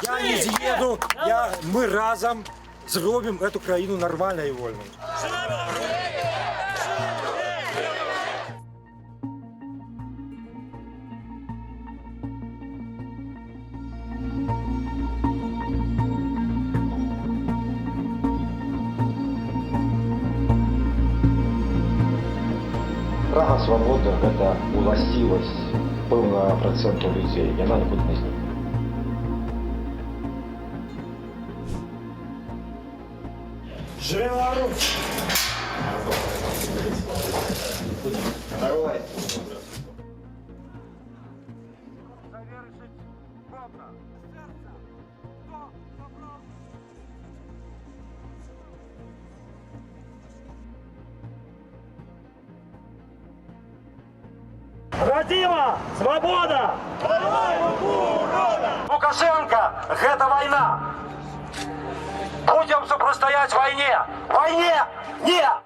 Я не з'еду, ми разом зробимо цю країну нормальною і вольною. Прага свободы – гэта уласцівасць пэўнага працэнту людзей, яна нікуды не знікне. Живе Беларусь! Давай! Радзіма! Свабода! Лукашенко – гэта вайна! Будем супрацьстаяць вайне! Вайне! Не!